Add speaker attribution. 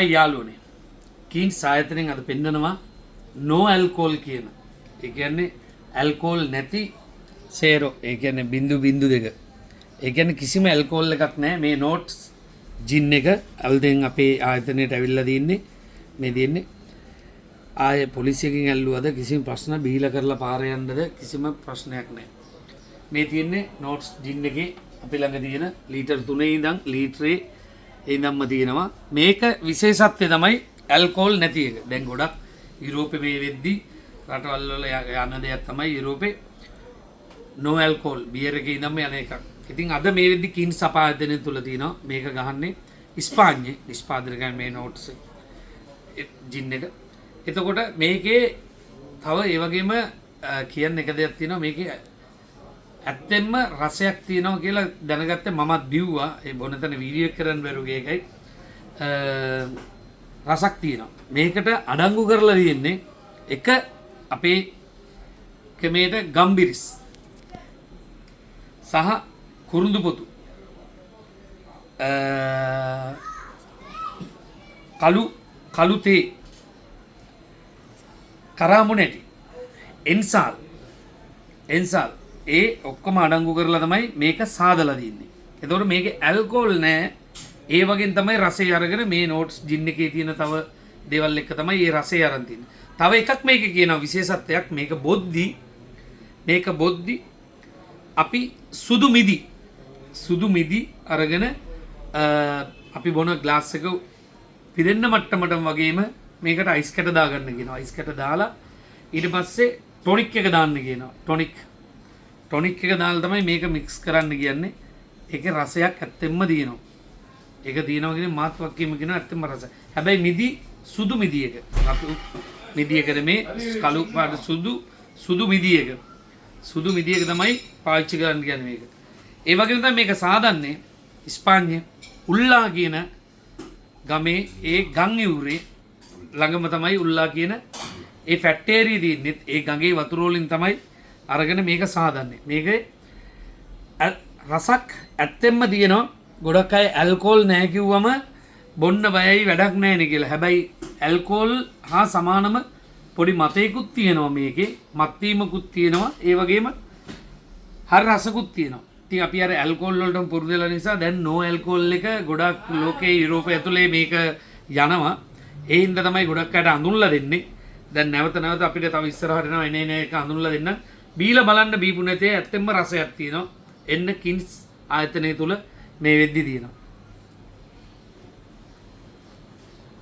Speaker 1: යාළුවනේ කීන්ස් ආයතනයෙන් අද පෙන්නනවා නෝ ඇල්කෝල් කියන. ඒ කියන්නේ ඇල්කෝල් නැති සේරෝ. ඒ කියන්නේ බින්දු දෙක. ඒ කියන්නේ කිසිම ඇල්කෝල් එකක් නැහැ. මේ නෝට්ස් ජින් එක අලුතෙන් අපේ ආයතනයට ඇවිල්ලා තින්නේ. මේ තින්නේ ආයේ පොලිසියකින් ඇල්ලුවද කිසිම ප්‍රශ්න බීලා කරලා පාරේ යන්නද කිසිම ප්‍රශ්නයක් නැහැ. මේ තින්නේ නෝට්ස් ජින් එකේ අපි ළඟ තියෙන ලීටර් 3 ඉඳන් ලීටරේ ඉඳන්ම තියෙනවා. මේක විශේෂත්වය තමයි ඇල්කෝල් නැති එක. දැන් ගොඩක් යුරෝපේ මේ වෙද්දි රටවල් වල යන දෙයක් තමයි යුරෝපේ නෝ ඇල්කෝල් බියර් එකේ ඉඳන්ම යන එකක්. ඉතින් අද මේ වෙද්දි කින්ස් අපායතනය තුල තියෙනවා මේක ගහන්නේ ඉස්පාඤ්ඤේ නිෂ්පාදනය කරන මේ නෝට්ස් ජින් එක. එතකොට මේකේ තව ඒ වගේම කියන්න එක දෙයක් තියෙනවා. මේකේ ඇත්තෙන්ම රසයක් තියෙනවා කියලා දැනගත්තේ මමත් බිව්වා. ඒ බොනතන වීඩියෝ එක කරන්න බැරුගේ එකයි. රසක් තියෙනවා. මේකට අඩංගු කරලා තියෙන්නේ එක අපේ කමේට ගම්බිරිස් සහ කුරුඳු පොතු කළු තේ කරාඹු නැටි එන්සාල් ඒ ඔක්කොම අඩංගු කරලා තමයි මේක සාදලා තින්නේ. එතකොට මේකේ ඇල්කෝල් නැහැ. ඒ වගේන් තමයි රසය අරගෙන මේ නෝට්ස් ජින් එකේ තියෙන තව දේවල් එක්ක තමයි මේ රසය අරන් තින්නේ. තව එකක් මේකේ කියනවා විශේෂත්වයක්. මේක බොද්දි අපි සුදු මිදි අරගෙන අපි බොන ග්ලාස් එක පිරෙන්න මට්ටමටම වගේම මේකට අයිස් කැට දාගන්න කියනවා. අයිස් කැට දාලා ඊට පස්සේ ටොනික් එක දාන්න කියනවා. ටොනික් එක දාලා තමයි මේක මික්ස් කරන්න කියන්නේ. ඒකේ රසයක් ඇත්තෙන්ම තියෙනවා. ඒක තියෙනවා කියන්නේ මාත් වක්කීම කියන ඇත්තෙන්ම රස. හැබැයි සුදු මිදි එක. රතු මිදි එක නෙමේ කළු පාට සුදු මිදි එක. සුදු මිදි එක තමයි පාවිච්චි කරන්න කියන්නේ මේක. ඒ වගේම තමයි මේක සාදන්නේ ඉස්පාඤ්ඤේ උල්ලා කියන ගමේ ඒ ගම් ඉවුරේ ළඟම තමයි උල්ලා කියන ඒ ෆැක්ටරි තියෙන්නේ. ඒ ගඟේ වතුර වලින් තමයි අරගෙන මේක සාදන්නේ. මේකේ රසක් ඇත්තෙන්ම තියෙනවා. ගොඩක් අය ඇල්කෝල් නැහැ කිව්වම බොන්න බයයි වැඩක් නැහැ නේ කියලා. හැබැයි ඇල්කෝල් හා සමානම පොඩි මතයකුත් තියෙනවා මේකේ. මත්වීමකුත් තියෙනවා. ඒ වගේම හරි රසකුත් තියෙනවා. ඉතින් අපි අර ඇල්කෝල් වලටම පුරුදු වෙලා නිසා දැන් නෝ ඇල්කෝල් එක ගොඩක් ලෝකේ යුරෝපය ඇතුලේ මේක යනවා. ඒ හින්දා තමයි ගොඩක් අයට අඳුන්ලා දෙන්නේ. දැන් නැවත අපිට තව ඉස්සරහට යනවා එන එක අඳුන්ලා දෙන්න. බීලා බලන්න බීපු නැතේ ඇත්තෙන්ම රසයක් තියෙනවා. එන්න කින්ස් ආයතනය තුල මේ වෙද්දි තියෙනවා.